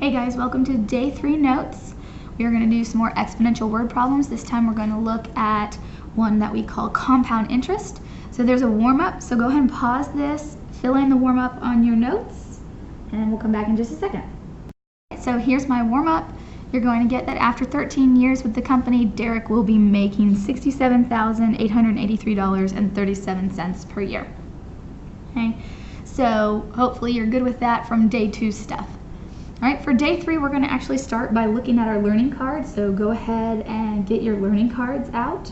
Hey guys, welcome to day 3 notes. We are going to do some more exponential word problems. This time we're going to look at one that we call compound interest. So there's a warm-up, so go ahead and pause this, fill in the warm-up on your notes, and we'll come back in just a second. So here's my warm-up. You're going to get that after 13 years with the company, Derek will be making $67,883.37 per year. Okay, so hopefully you're good with that from day 2 stuff. All right, for day 3, we're going to actually start by looking at our learning cards. So go ahead and get your learning cards out.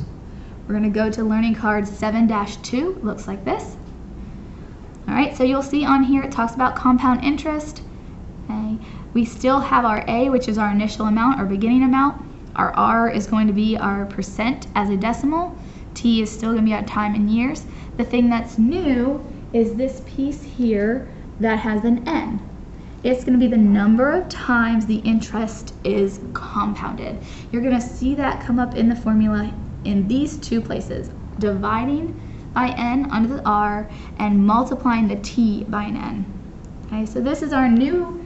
We're going to go to learning card 7-2. It looks like this. All right, so you'll see on here it talks about compound interest. Okay. We still have our A, which is our initial amount, our beginning amount. Our R is going to be our percent as a decimal. T is still going to be our time in years. The thing that's new is this piece here that has an N. It's going to be the number of times the interest is compounded. You're going to see that come up in the formula in these two places, dividing by N under the R and multiplying the T by an N. Okay, so this is our new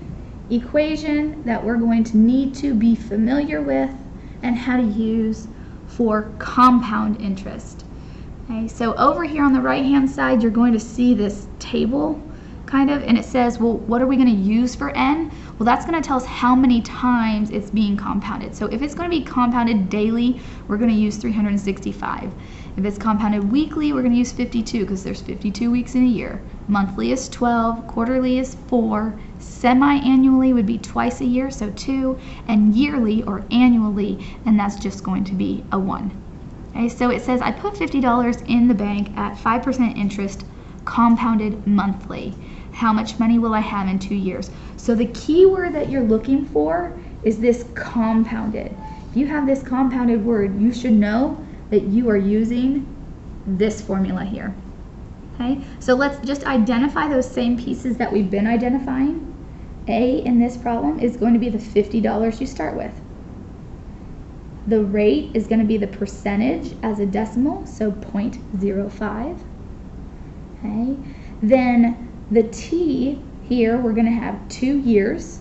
equation that we're going to need to be familiar with and how to use for compound interest. Okay, so over here on the right hand side you're going to see this table kind of, and it says, well, what are we going to use for N? Well, that's going to tell us how many times it's being compounded. So if it's going to be compounded daily, we're going to use 365. If it's compounded weekly, we're going to use 52 because there's 52 weeks in a year. Monthly is 12, quarterly is 4, semi-annually would be twice a year, so 2, and yearly or annually, and that's just going to be a 1. Okay, so it says I put $50 in the bank at 5% interest compounded monthly. How much money will I have in 2 years? So the key word that you're looking for is this compounded. If you have this compounded word, you should know that you are using this formula here. Okay, so let's just identify those same pieces that we've been identifying. A in this problem is going to be the $50 you start with. The rate is going to be the percentage as a decimal, so 0.05. Okay, then the T here, we're going to have 2 years.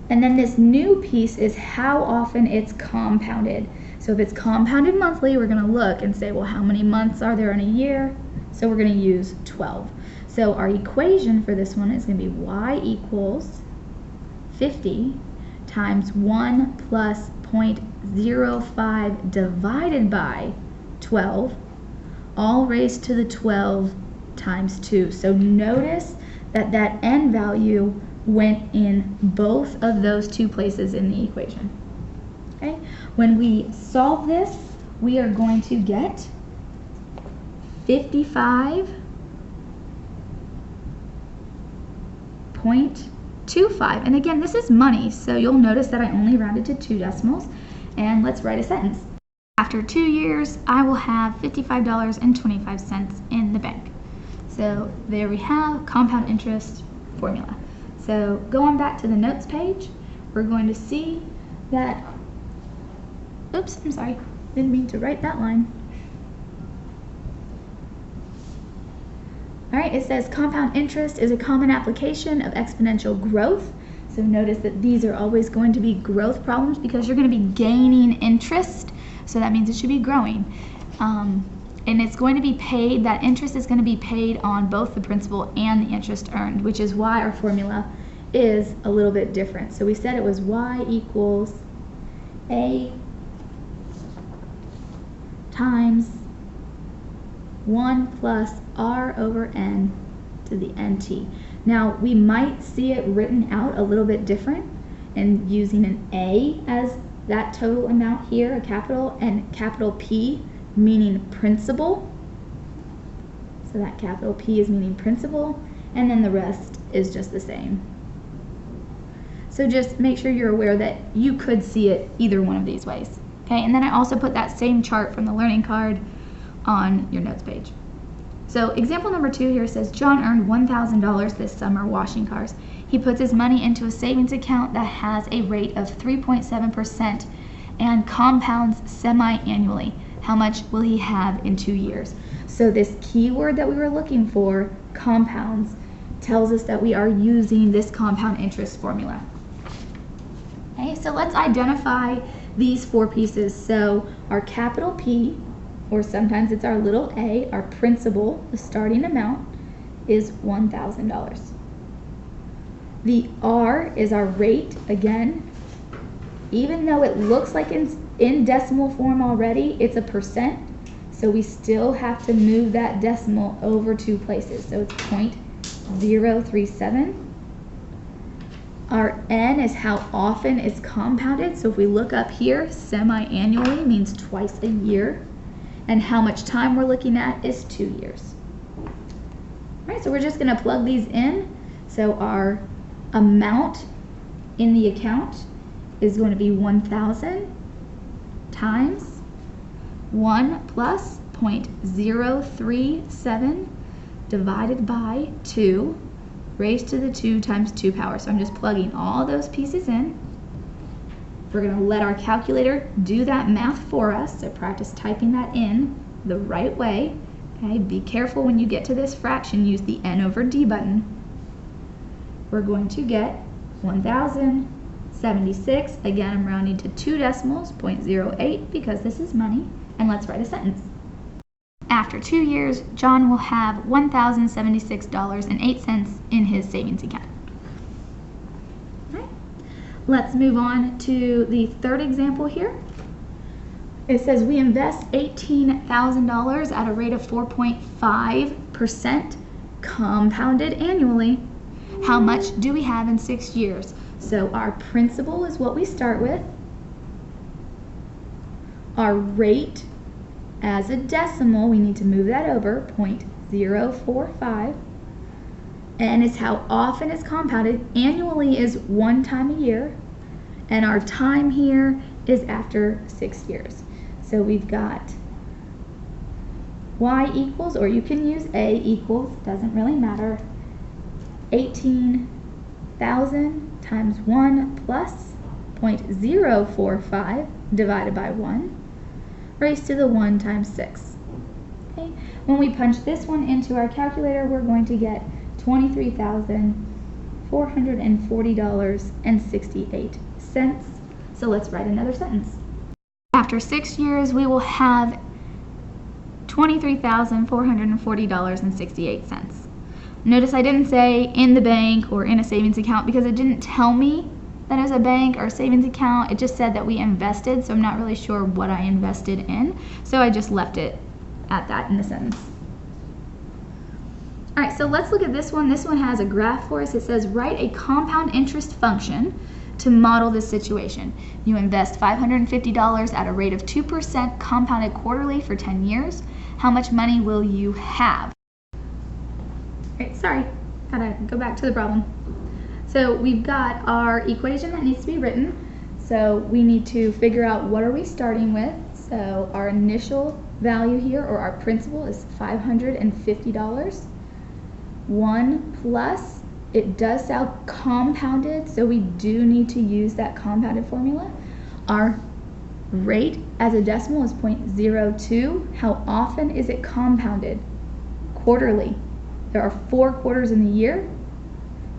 And then this new piece is how often it's compounded. So if it's compounded monthly, we're going to look and say, well, how many months are there in a year? So we're going to use 12. So our equation for this one is going to be y equals 50 times 1 plus 0.05 divided by 12, all raised to the 12 times 2. So notice that that N value went in both of those two places in the equation. Okay? When we solve this, we are going to get 55.25. And again, this is money, so you'll notice that I only rounded to 2 decimals. And let's write a sentence. After 2 years, I will have $55.25 in the bank. So there we have compound interest formula. So going back to the notes page, we're going to see that, oops, I'm sorry, didn't mean to write that line. All right, it says compound interest is a common application of exponential growth. So notice that these are always going to be growth problems because you're going to be gaining interest. So that means it should be growing. And it's going to be paid, that interest is going to be paid on both the principal and the interest earned, which is why our formula is a little bit different. So we said it was y equals A times 1 plus R over N to the NT. Now we might see it written out a little bit different and using an A as that total amount here, a capital, and capital P meaning principal. So that capital P is meaning principal, and then the rest is just the same. So just make sure you're aware that you could see it either one of these ways. Okay, and then I also put that same chart from the learning card on your notes page. So example number 2 here says John earned $1,000 this summer washing cars. He puts his money into a savings account that has a rate of 3.7% and compounds semi-annually. How much will he have in 2 years? So this keyword that we were looking for, compounds, tells us that we are using this compound interest formula. Okay, so let's identify these four pieces. So our capital P, or sometimes it's our little a, our principal, the starting amount, is $1,000. The R is our rate. Again, even though it looks like in decimal form already, it's a percent, so we still have to move that decimal over 2 places. So it's 0.037. Our N is how often it's compounded. So if we look up here, semi-annually means twice a year. And how much time we're looking at is 2 years. All right, so we're just gonna plug these in. So our amount in the account is going to be 1,000 times 1 plus 0.037 divided by 2 raised to the 2 times 2 power. So I'm just plugging all those pieces in. We're going to let our calculator do that math for us, so practice typing that in the right way. Okay, be careful when you get to this fraction, use the N over D button. We're going to get 1,076. Again, I'm rounding to 2 decimals, 0.08, because this is money. And let's write a sentence. After 2 years, John will have $1,076.08 in his savings account. Let's move on to the third example here. It says we invest $18,000 at a rate of 4.5% compounded annually. How much do we have in 6 years? So our principal is what we start with. Our rate as a decimal, we need to move that over, 0.045. N is how often it's compounded. Annually is 1 time a year. And our time here is after 6 years. So we've got Y equals, or you can use A equals, doesn't really matter, 18,000 times 1 plus 0.045 divided by 1 raised to the 1 times 6. Okay? When we punch this one into our calculator, we're going to get $23,440.68. So let's write another sentence. After 6 years, we will have $23,440.68. Notice I didn't say in the bank or in a savings account because it didn't tell me that is a bank or savings account. It just said that we invested, so I'm not really sure what I invested in. So I just left it at that in the sentence. All right, so let's look at this one. This one has a graph for us. It says write a compound interest function to model this situation. You invest $550 at a rate of 2% compounded quarterly for 10 years. How much money will you have? Right, sorry, gotta go back to the problem. So we've got our equation that needs to be written. So we need to figure out what are we starting with. So our initial value here, or our principal, is $550. 1 plus, it does sound compounded, so we do need to use that compounded formula. Our rate as a decimal is 0.02. How often is it compounded? Quarterly. There are 4 quarters in the year,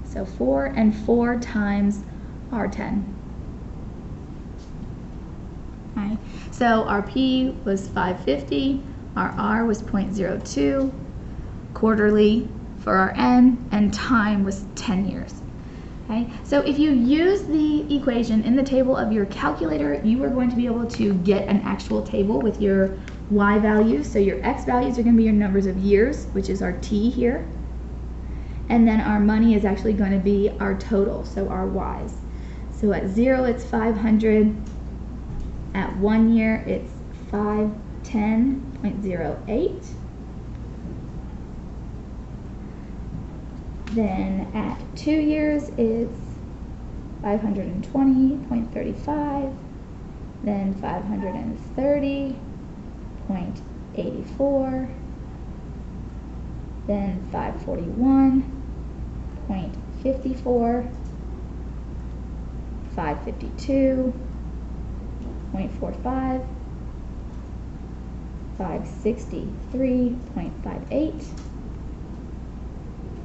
so 4 and 4 times our 10. Okay. So our P was 550, our R was 0.02, quarterly for our N, and time was 10 years. Okay. So if you use the equation in the table of your calculator, you are going to be able to get an actual table with your Y values. So your X values are going to be your numbers of years, which is our T here. And then our money is actually going to be our total, so our Y's. So at 0, it's 500. At 1 year, it's 510.08. Then at 2 years, it's 520.35. Then 530.84. Then 541.54. 552.45. 563.58.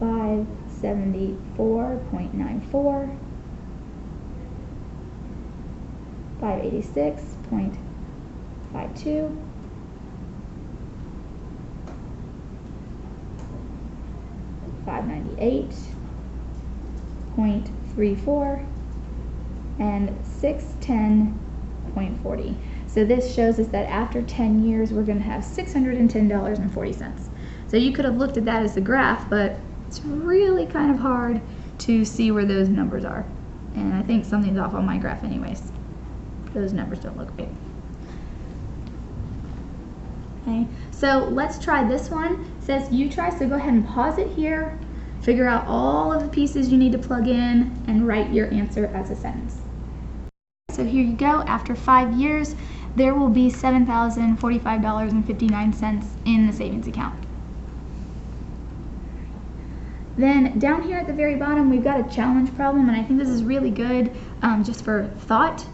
564.86. 574.94, 586.52, 598.34, and 610.40. So this shows us that after 10 years, we're going to have $610.40. So you could have looked at that as a graph, but it's really kind of hard to see where those numbers are. And I think something's off on my graph anyways. Those numbers don't look right. Okay, so let's try this one. It says you try, so go ahead and pause it here, figure out all of the pieces you need to plug in, and write your answer as a sentence. So here you go. After 5 years, there will be $7,045.59 in the savings account. Then down here at the very bottom, we've got a challenge problem, and I think this is really good just for thought.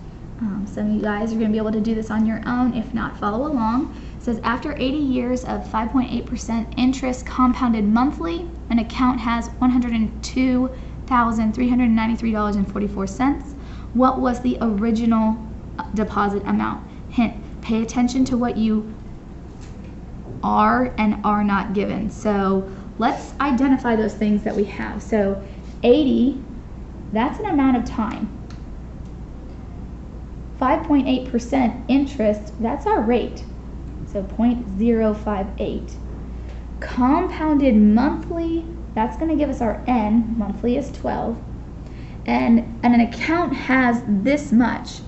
Some of you guys are going to be able to do this on your own. If not, follow along. It says after 80 years of 5.8% interest compounded monthly, an account has $102,393.44. What was the original deposit amount? Hint, pay attention to what you are and are not given. So let's identify those things that we have. So 80, that's an amount of time. 5.8% interest, that's our rate. So 0.058. Compounded monthly, that's going to give us our N. Monthly is 12. And an account has this much.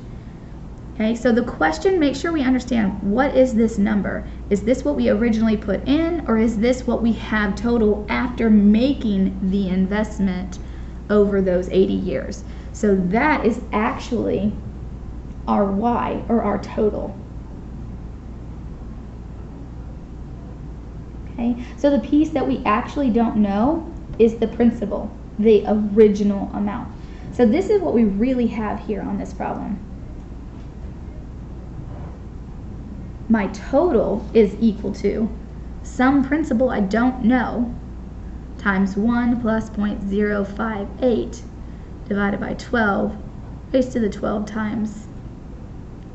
Okay, so the question, make sure we understand, what is this number? Is this what we originally put in, or is this what we have total after making the investment over those 80 years? So that is actually our Y, or our total. Okay, so the piece that we actually don't know is the principal, the original amount. So this is what we really have here on this problem. My total is equal to some principal I don't know times 1 plus 0.058 divided by 12 raised to the 12 times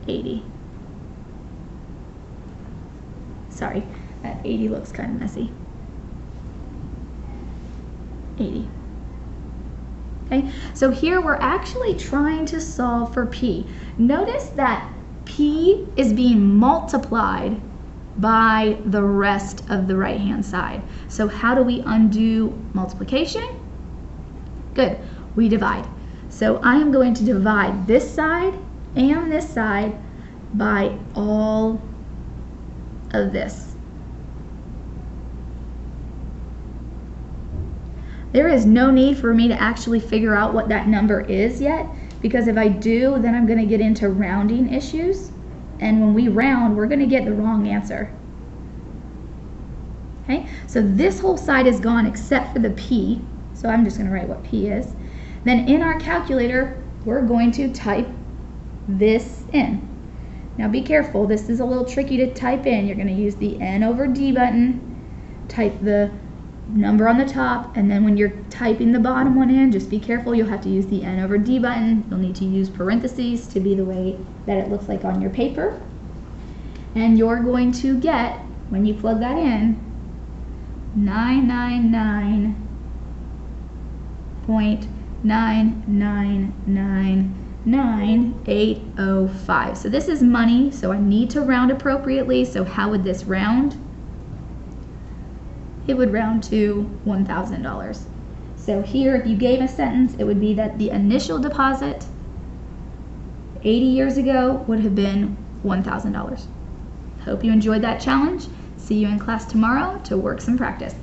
80. Sorry, that 80 looks kind of messy. 80. Okay, so here we're actually trying to solve for P. Notice that P is being multiplied by the rest of the right-hand side. So how do we undo multiplication? Good, we divide. So I am going to divide this side and this side by all of this. There is no need for me to actually figure out what that number is yet, because if I do, then I'm going to get into rounding issues, and when we round, we're going to get the wrong answer. Okay, so this whole side is gone except for the P, so I'm just going to write what P is. Then in our calculator, we're going to type this in. Now be careful, this is a little tricky to type in. You're going to use the N over D button, type the number on the top, and then when you're typing the bottom one in, just be careful, you'll have to use the N over D button. You'll need to use parentheses to be the way that it looks like on your paper. And you're going to get, when you plug that in, 999.9999805. So this is money, so I need to round appropriately. So how would this round? It would round to $1,000. So here, if you gave a sentence, it would be that the initial deposit 80 years ago would have been $1,000. Hope you enjoyed that challenge. See you in class tomorrow to work some practice.